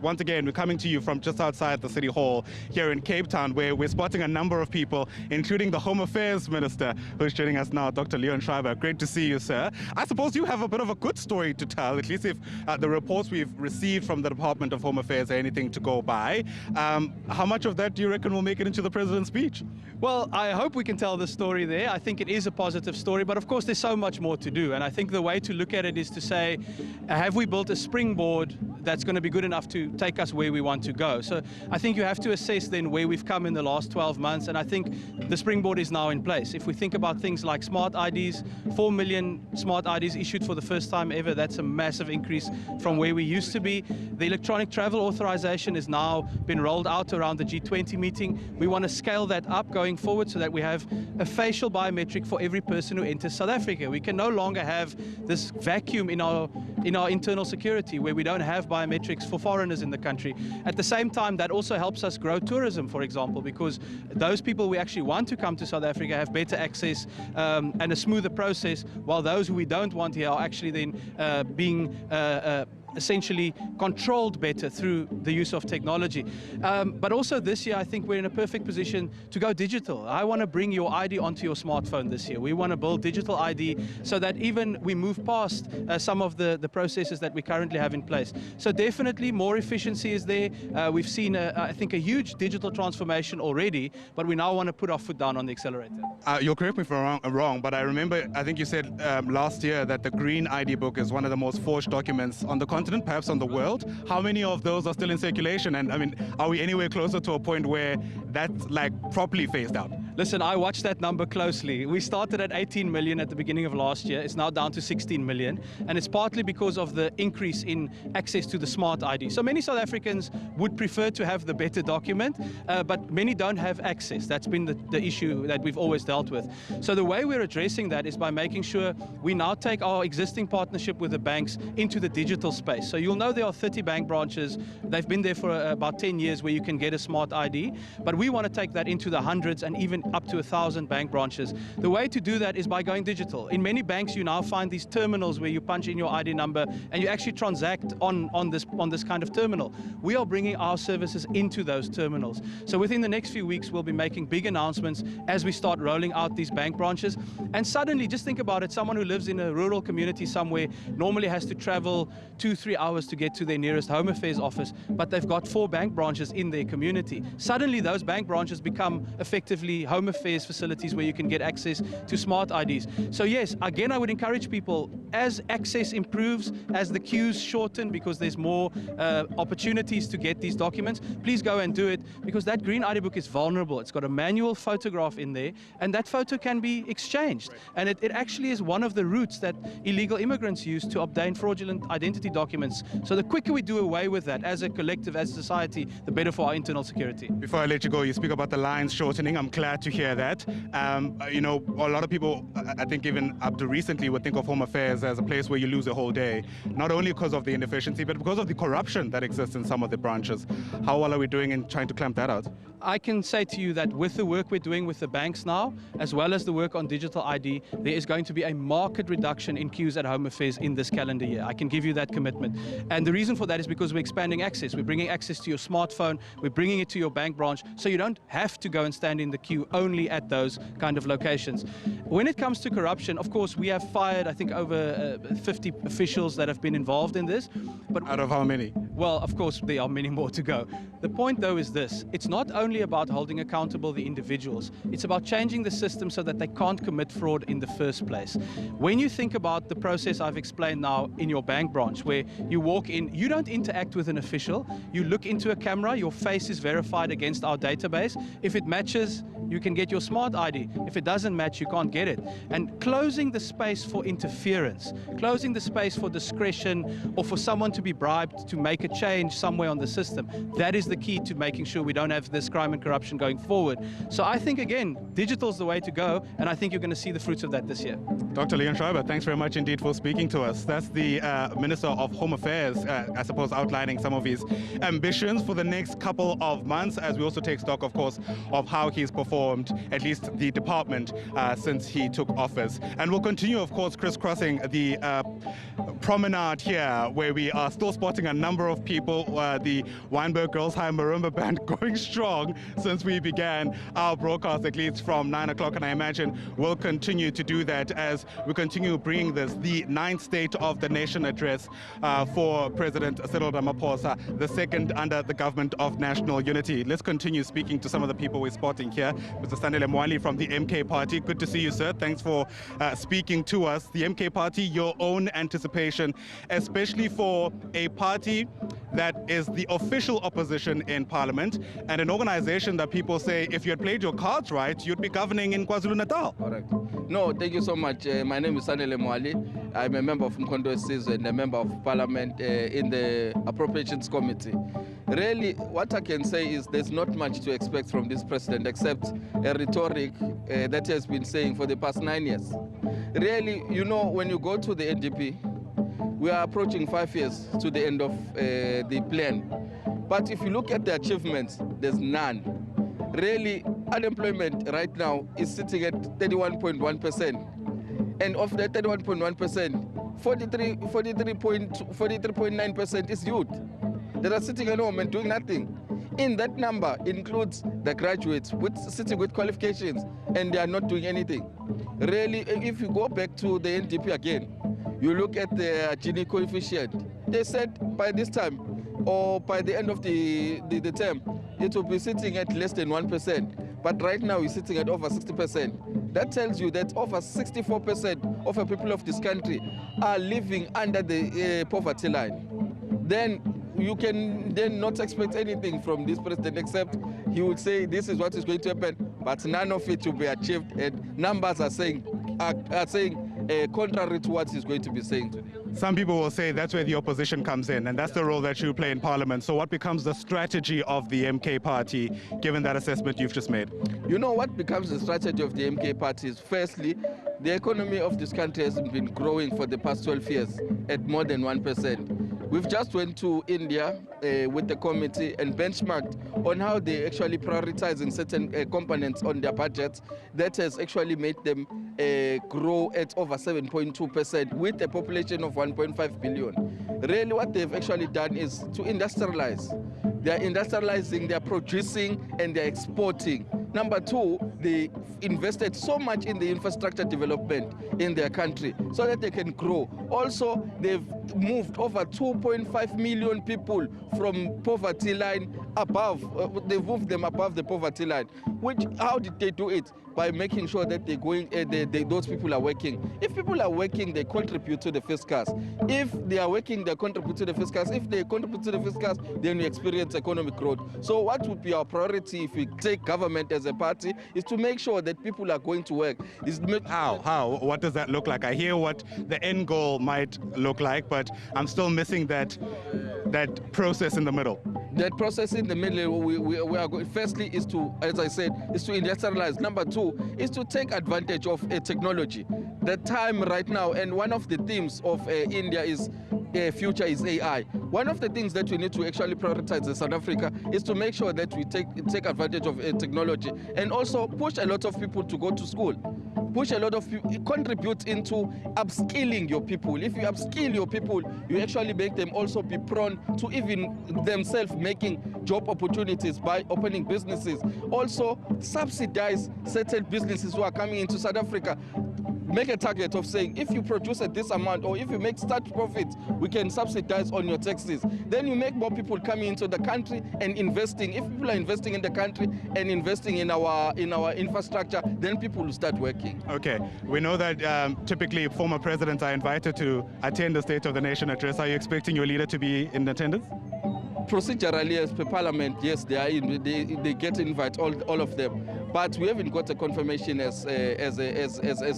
Once again, we're coming to you from just outside the City Hall here in Cape Town, where we're spotting a number of people, including the Home Affairs Minister, who's joining us now, Dr. Leon Schreiber. Great to see you, sir. I suppose you have a bit of a good story to tell, at least if the reports we've received from the Department of Home Affairs are anything to go by. How much of that do you reckon will make it into the President's speech? Well, I hope we can tell the story there. I think it is a positive story, but of course there's so much more to do. And I think the way to look at it is to say, have we built a springboard that's going to be good enough to take us where we want to go? So I think you have to assess then where we've come in the last 12 months, and I think the springboard is now in place. If we think about things like smart IDs, 4 million smart IDs issued for the first time ever, that's a massive increase from where we used to be. The electronic travel authorization has now been rolled out around the G20 meeting. We want to scale that up going forward so that we have a facial biometric for every person who enters South Africa. We can no longer have this vacuum in our internal security where we don't have biometrics for foreigners in the country. At the same time, that also helps us grow tourism, for example, because those people we actually want to come to South Africa have better access and a smoother process, while those who we don't want here are actually then being essentially controlled better through the use of technology. But also this year, I think we're in a perfect position to go digital. I want to bring your ID onto your smartphone this year. We want to build digital ID so that even we move past some of the processes that we currently have in place. So definitely more efficiency is there. We've seen, I think, a huge digital transformation already, but we now want to put our foot down on the accelerator. You'll correct me if I'm wrong, but I remember, I think you said last year that the Green ID book is one of the most forged documents on the continent, perhaps on the world. How many of those are still in circulation? And I mean, are we anywhere closer to a point where that's like properly phased out? Listen, I watched that number closely. We started at 18 million at the beginning of last year. It's now down to 16 million. And it's partly because of the increase in access to the smart ID. So many South Africans would prefer to have the better document, but many don't have access. That's been the issue that we've always dealt with. So the way we're addressing that is by making sure we now take our existing partnership with the banks into the digital space. So you'll know there are 30 bank branches. They've been there for about 10 years where you can get a smart ID. But we want to take that into the hundreds and even up to 1,000 bank branches. The way to do that is by going digital. In many banks, you now find these terminals where you punch in your ID number and you actually transact on this kind of terminal. We are bringing our services into those terminals. So within the next few weeks, we'll be making big announcements as we start rolling out these bank branches. And suddenly, just think about it, someone who lives in a rural community somewhere normally has to travel 2-3 hours to get to their nearest Home Affairs office, but they've got 4 bank branches in their community. Suddenly, those bank branches become effectively Home Affairs facilities where you can get access to smart IDs. So yes, again, I would encourage people, as access improves, as the queues shorten because there's more opportunities to get these documents, please go and do it, because that Green ID book is vulnerable. It's got a manual photograph in there, and that photo can be exchanged. And it actually is one of the routes that illegal immigrants use to obtain fraudulent identity documents. So the quicker we do away with that as a collective, as a society, the better for our internal security. Before I let you go, you speak about the lines shortening. I'm glad to hear that. You know, a lot of people, I think even up to recently, would think of Home Affairs as a place where you lose a whole day, not only because of the inefficiency, but because of the corruption that exists in some of the branches. How well are we doing in trying to clamp that out? I can say to you that with the work we're doing with the banks now, as well as the work on digital ID, there is going to be a marked reduction in queues at Home Affairs in this calendar year. I can give you that commitment. And the reason for that is because we're expanding access. We're bringing access to your smartphone, we're bringing it to your bank branch, so you don't have to go and stand in the queue only at those kind of locations. When it comes to corruption, of course, we have fired, I think, over 50 officials that have been involved in this. But out of how many? Well, of course, there are many more to go. The point, though, is this. It's not only about holding accountable the individuals. It's about changing the system so that they can't commit fraud in the first place. When you think about the process I've explained now in your bank branch, where you walk in, you don't interact with an official. You look into a camera, your face is verified against our database. If it matches, you can get your smart ID. If it doesn't match, you can't get it. And closing the space for interference, closing the space for discretion or for someone to be bribed to make a change somewhere on the system, that is the key to making sure we don't have this crime and corruption going forward. So I think, again, digital is the way to go, and I think you're going to see the fruits of that this year. Dr. Leon Schreiber, thanks very much indeed for speaking to us. That's the Minister of Home Affairs, I suppose, outlining some of his ambitions for the next couple of months, as we also take stock, of course, of how he's performed reformed, at least the department, since he took office. And we'll continue, of course, crisscrossing the promenade here, where we are still spotting a number of people. The Weinberg Girls High Marimba Band going strong since we began our broadcast, at least from 9 o'clock, and I imagine we'll continue to do that as we continue bringing the 9th State of the Nation address for President Cyril Ramaphosa, the second under the government of national unity. Let's continue speaking to some of the people we're spotting here. Mr. Sanele Mwali from the MK Party. Good to see you, sir. Thanks for speaking to us. The MK Party, your own anticipation, especially for a party that is the official opposition in Parliament and an organization that people say, if you had played your cards right, you'd be governing in KwaZulu-Natal. Correct. No, thank you so much. My name is Sanele Mwali. I'm a member of Mkondo Sizwe and a member of Parliament in the Appropriations Committee. Really, what I can say is there's not much to expect from this president except a rhetoric that he has been saying for the past 9 years. Really, you know, when you go to the NDP, we are approaching 5 years to the end of the plan. But if you look at the achievements, there's none. Really, unemployment right now is sitting at 31.1%. And of that 31.1%, 43.9% is youth that are sitting at home and doing nothing. In that number includes the graduates sitting with qualifications and they are not doing anything. Really, if you go back to the NDP again, you look at the Gini coefficient, they said by this time or by the end of the term, it will be sitting at less than 1%. But right now it's sitting at over 60%. That tells you that over 64% of the people of this country are living under the poverty line. Then you can then not expect anything from this president except he would say this is what is going to happen, but none of it will be achieved, and numbers are saying contrary to what he's going to be saying today. Some people will say that's where the opposition comes in, and that's the role that you play in Parliament. So what becomes the strategy of the MK Party, given that assessment you've just made? You know what becomes the strategy of the MK Party is, firstly, the economy of this country has been growing for the past 12 years at more than 1%. We've just went to India with the committee and benchmarked on how they actually prioritizing certain components on their budgets. That has actually made them grow at over 7.2% with a population of 1.5 billion. Really what they've actually done is to industrialize. They're industrializing, they're producing, and they're exporting. Number two, they invested so much in the infrastructure development in their country so that they can grow. Also, they've moved over 2.5 million people from poverty line above. They've moved them above the poverty line. How did they do it? By making sure that those people are working. If people are working, they contribute to the fiscus. If they are working, they contribute to the fiscus. If they contribute to the fiscus, then we experience economic growth. So what would be our priority if we take government as a party is to make sure that people are going to work. How? What does that look like? I hear what the end goal might look like, but I'm still missing that process in the middle. That process in the middle, we are going, firstly, is to, as I said, is to industrialize. Number two is to take advantage of technology. The time right now, and one of the themes of India is future is AI. One of the things that we need to actually prioritize in South Africa is to make sure that we take advantage of technology and also push a lot of people to go to school. Push a lot of people, contribute into upskilling your people. If you upskill your people, you actually make them also be prone to even themselves making job opportunities by opening businesses. Also, subsidize certain businesses who are coming into South Africa. Make a target of saying, if you produce at this amount or if you make such profits, we can subsidize on your taxes. Then you make more people coming into the country and investing. If people are investing in the country and investing in our infrastructure, then people will start working. Okay, we know that typically former presidents are invited to attend the State of the Nation address. Are you expecting your leader to be in attendance? Procedurally, as per Parliament, yes, they get invite, all of them. But we haven't got a confirmation as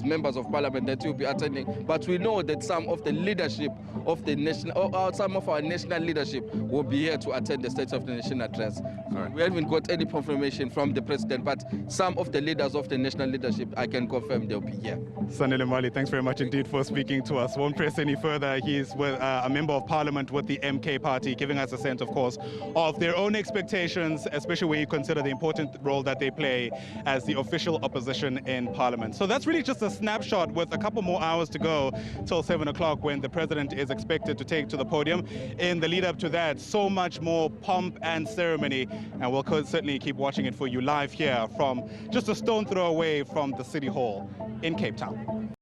members of Parliament that you'll be attending. But we know that some of the leadership of the nation, or some of our national leadership, will be here to attend the State of the Nation address. Right. We haven't got any confirmation from the president, but some of the leaders of the national leadership, I can confirm they'll be here. Sanele Mwali, thanks very much indeed for speaking to us. Won't press any further. He's a member of Parliament with the MK Party, giving us a sense, of course, of their own expectations, especially when you consider the important role that they play as the official opposition in Parliament. So that's really just a snapshot with a couple more hours to go till 7 o'clock when the president is expected to take to the podium. In the lead up to that, so much more pomp and ceremony, and we'll certainly keep watching it for you live here from just a stone throw away from the City Hall in Cape Town.